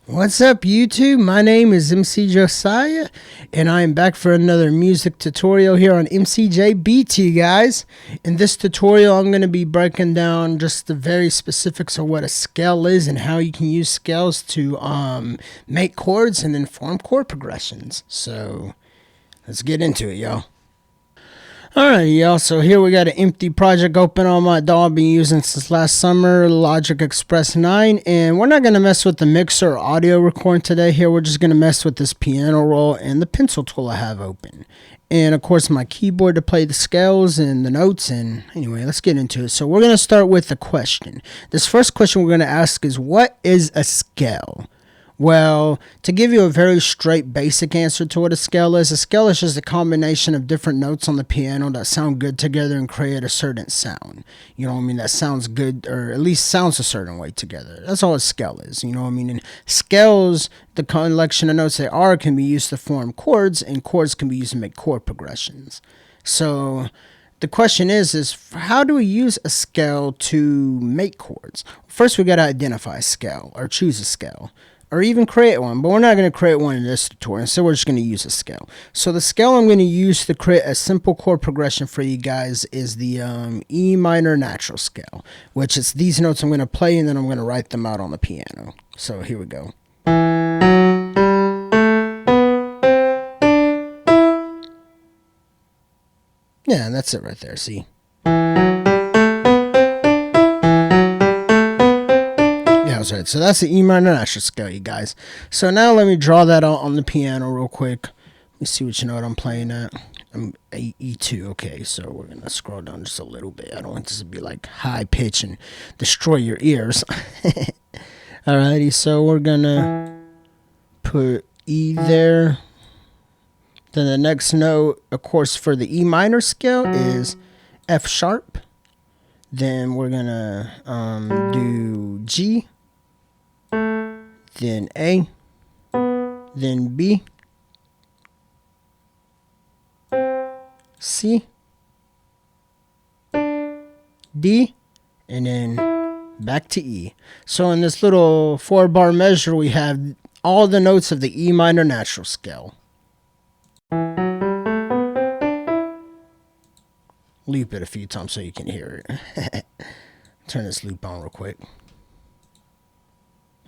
What's up YouTube? My name is MC Josiah and I am back for another music tutorial here on MCJ Beats, you guys. In this tutorial I'm going to be breaking down just the very specifics of what a scale is and how you can use scales to make chords and then form chord progressions. So let's get into it, y'all. Alright, y'all, so here we got an empty project open on my DAW I've been using since last summer, Logic Express 9, and we're not going to mess with the mixer or audio recording today. Here we're just going to mess with this piano roll and the pencil tool I have open. And of course my keyboard to play the scales and the notes, and anyway, let's get into it. So we're going to start with the question. This first question we're going to ask is, what is a scale? Well, to give you a very straight basic answer to what a scale is just a combination of different notes on the piano that sound good together and create a certain sound. You know what I mean? That sounds good, or at least sounds a certain way together. That's all a scale is, you know what I mean? And scales, the collection of notes they are, can be used to form chords, and chords can be used to make chord progressions. So the question is how do we use a scale to make chords? First, we got to identify a scale, or choose a scale, or even create one, but we're not going to create one in this tutorial, so we're just going to use a scale. So the scale I'm going to use to create a simple chord progression for you guys is the E minor natural scale, which is these notes I'm going to play and then I'm going to write them out on the piano. So here we go. Yeah, that's it right there, see? Right, so that's the E minor natural scale, you guys. So now let me draw that out on the piano real quick. Let me see which note I'm playing at. I'm E2. Okay, so we're gonna scroll down just a little bit. I don't want this to be like high pitch and destroy your ears. Alrighty, so we're gonna put E there. Then the next note, of course, for the E minor scale is F sharp. Then we're gonna do G, then A, then B, C, D, and then back to E. So in this little 4-bar measure, we have all the notes of the E minor natural scale. Loop it a few times so you can hear it. Turn this loop on real quick.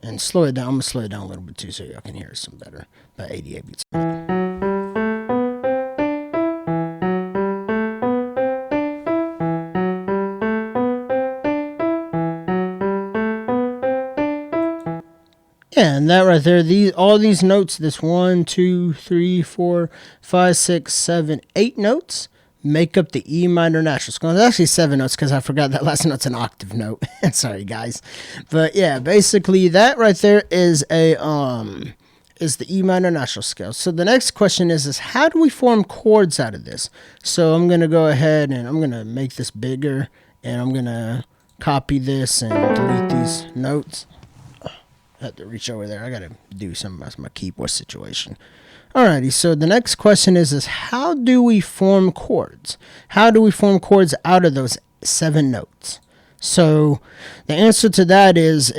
And slow it down. I'm going to slow it down a little bit too so y'all can hear some better. About 88 beats a minute. Yeah, and that right there, all these notes, this 1, 2, 3, 4, 5, 6, 7, 8 notes make up the E minor natural scale. There's actually 7 notes because I forgot that last note's an octave note. Sorry, guys. But yeah, basically that right there is the E minor natural scale. So the next question is how do we form chords out of this? So I'm going to go ahead and I'm going to make this bigger, and I'm going to copy this and delete these notes. I have to reach over there. I got to do something about my keyboard situation. Alrighty, so the next question is how do we form chords? How do we form chords out of those 7 notes? So the answer to that is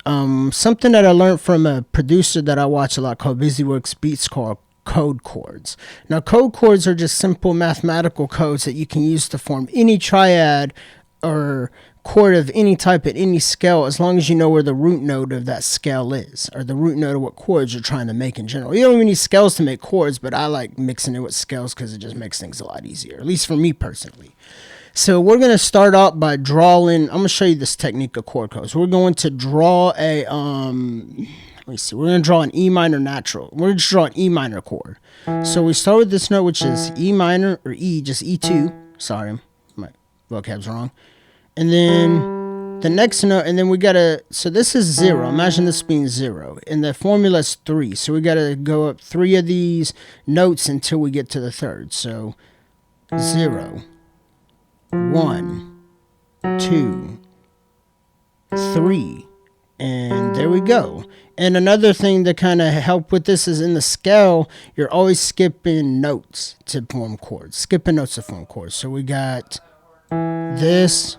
something that I learned from a producer that I watch a lot called BusyWorks Beats, called code chords. Now, code chords are just simple mathematical codes that you can use to form any triad or chord of any type at any scale, as long as you know where the root note of that scale is, or the root note of what chords you're trying to make in general. You don't even need scales to make chords, but I like mixing it with scales because it just makes things a lot easier, at least for me personally. So we're going to start out by drawing. I'm going to show you this technique of chord codes. We're going to draw a let me see, we're going to draw an E minor natural. We're going to draw an E minor chord. So we start with this note, which is E minor, or E, just E2. Sorry, my vocab's wrong. And then the next note, and then we gotta, so this is 0. Imagine this being 0. And the formula is 3. So we gotta go up 3 of these notes until we get to the third. So 0, 1, 2, 3. And there we go. And another thing to kind of help with this is in the scale, you're always skipping notes to form chords. Skipping notes to form chords. So we got this.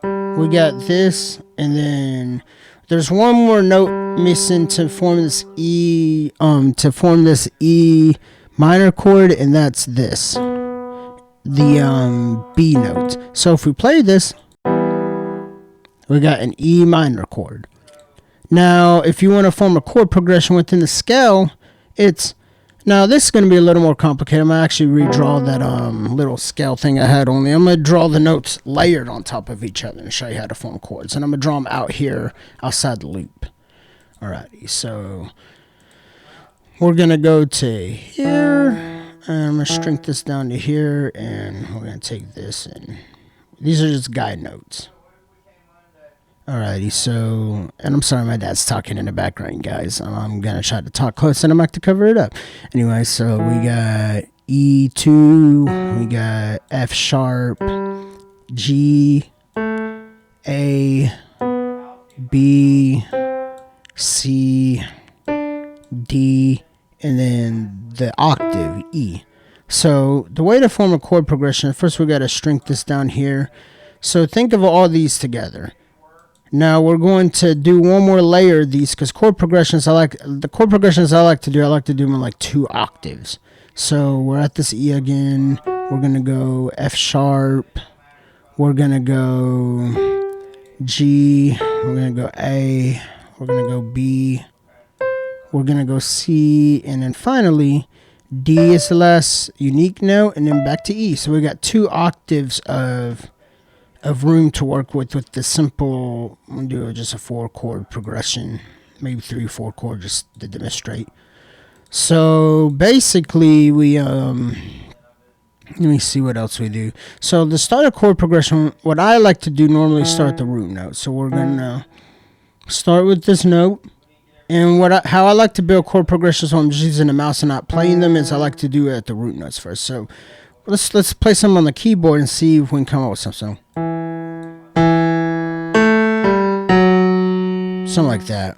We got this, and then there's one more note missing to form this E minor chord, and that's this, the B note. So if we play this, we got an E minor chord. Now, if you want to form a chord progression within the scale, now this is going to be a little more complicated. I'm going to actually redraw that little scale thing I had only. I'm going to draw the notes layered on top of each other and show you how to form chords. And I'm going to draw them out here outside the loop. Alrighty, so we're going to go to here, and I'm going to shrink this down to here, and we're going to take this, and these are just guide notes. Alrighty, so, and I'm sorry my dad's talking in the background, guys. I'm going to try to talk close and I'm going to cover it up. Anyway, so we got E2, we got F sharp, G, A, B, C, D, and then the octave, E. So the way to form a chord progression, first we got to shrink this down here. So think of all these together. Now we're going to do one more layer of these, because chord progressions I like to do them in like 2 octaves. So we're at this E again. We're gonna go F sharp. We're gonna go G. We're gonna go A. We're gonna go B. We're gonna go C, and then finally D is the last unique note, and then back to E. So we got 2 octaves of room to work with the simple. I'm gonna do just a 4 chord progression, maybe 3 or 4 chords, just to demonstrate. So basically we let me see what else we do. So to start a chord progression, what I like to do normally is start the root note. So we're gonna start with this note, and how I like to build chord progressions when I'm just using the mouse and not playing them is I like to do it at the root notes first. So let's play some on the keyboard and see if we can come up with something. Something like that.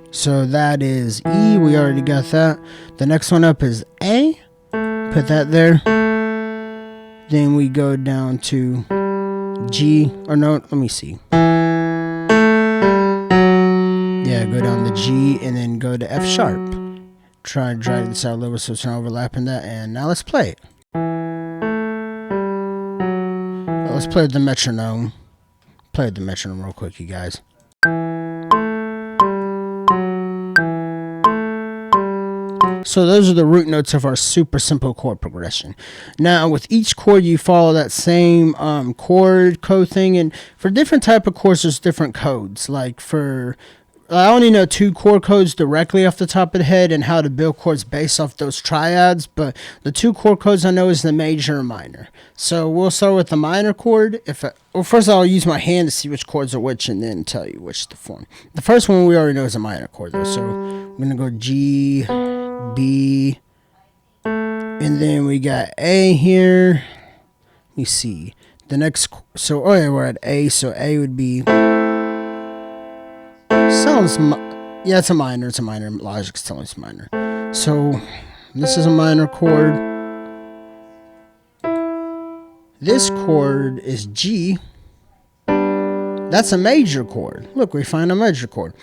So that is E. We already got that. The next one up is A. Put that there. Then we go down to G. Or no, let me see. Yeah, go down to G and then go to F sharp. Try and drag this out a little so it's not overlapping that. And now let's play it. Let's play the metronome. Play the metronome real quick, you guys. So those are the root notes of our super simple chord progression. Now with each chord you follow that same chord code thing, and for different type of chords there's different codes. Like I only know 2 chord codes directly off the top of the head and how to build chords based off those triads, but the 2 chord codes I know is the major and minor. So we'll start with the minor chord. Well, first I'll use my hand to see which chords are which and then tell you which to form. The first one we already know is a minor chord though, so we're going to go G, B, and then we got A here. Let me see. The next, so oh yeah, we're at A, so A would be, yeah, it's a minor. Logic's telling us minor. So this is a minor chord. This chord is G. That's a major chord. Look, we find a major chord.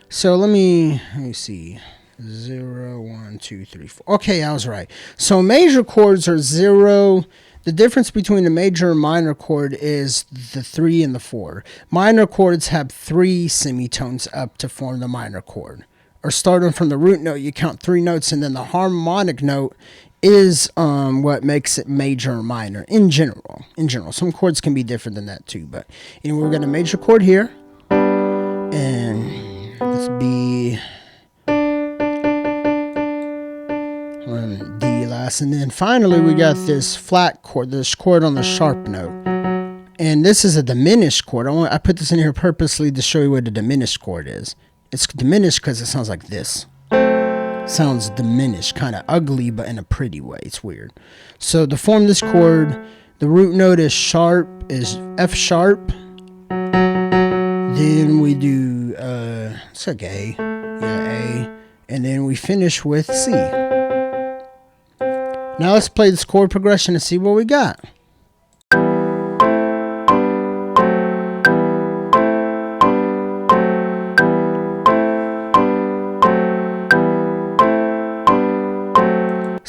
So let me see. 0, 1, 2, 3, 4. Okay, I was right. So major chords are 0. The difference between the major and minor chord is the 3 and the 4. Minor chords have 3 semitones up to form the minor chord. Or starting from the root note, you count 3 notes, and then the harmonic note is what makes it major or minor in general. Some chords can be different than that too, but anyway, we're got a major chord here, and let's be D last, and then finally we got this flat chord, this chord on the sharp note, and this is a diminished chord. I put this in here purposely to show you what a diminished chord is. It's diminished because it sounds like this. It sounds diminished, kind of ugly, but in a pretty way. It's weird. So to form this chord, the root note is F sharp. Then we do it's like A, A, and then we finish with C. Now let's play this chord progression and see what we got.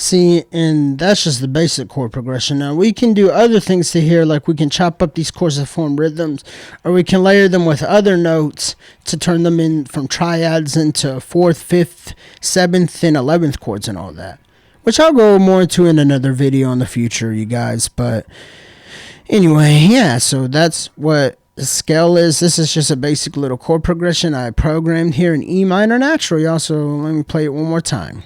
See, and that's just the basic chord progression. Now we can do other things to here, like we can chop up these chords to form rhythms, or we can layer them with other notes to turn them in from triads into 4th, 5th, 7th, and 11th chords and all that, which I'll go more into in another video in the future, you guys. But anyway, yeah, so that's what the scale is. This is just a basic little chord progression I programmed here in E minor natural, y'all. So let me play it one more time.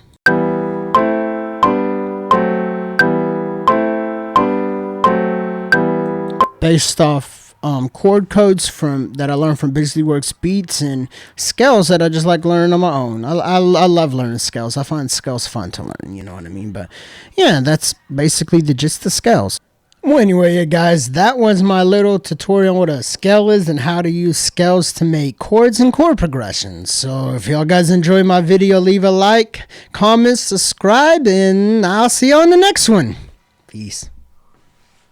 Based off chord codes that I learned from Basically Works beats and scales that I just like learning on my own. I love learning scales. I find scales fun to learn, you know what I mean? But yeah, that's basically the gist of scales. Well, anyway, guys, that was my little tutorial on what a scale is and how to use scales to make chords and chord progressions. So if y'all guys enjoyed my video, leave a like, comment, subscribe, and I'll see you on the next one. Peace.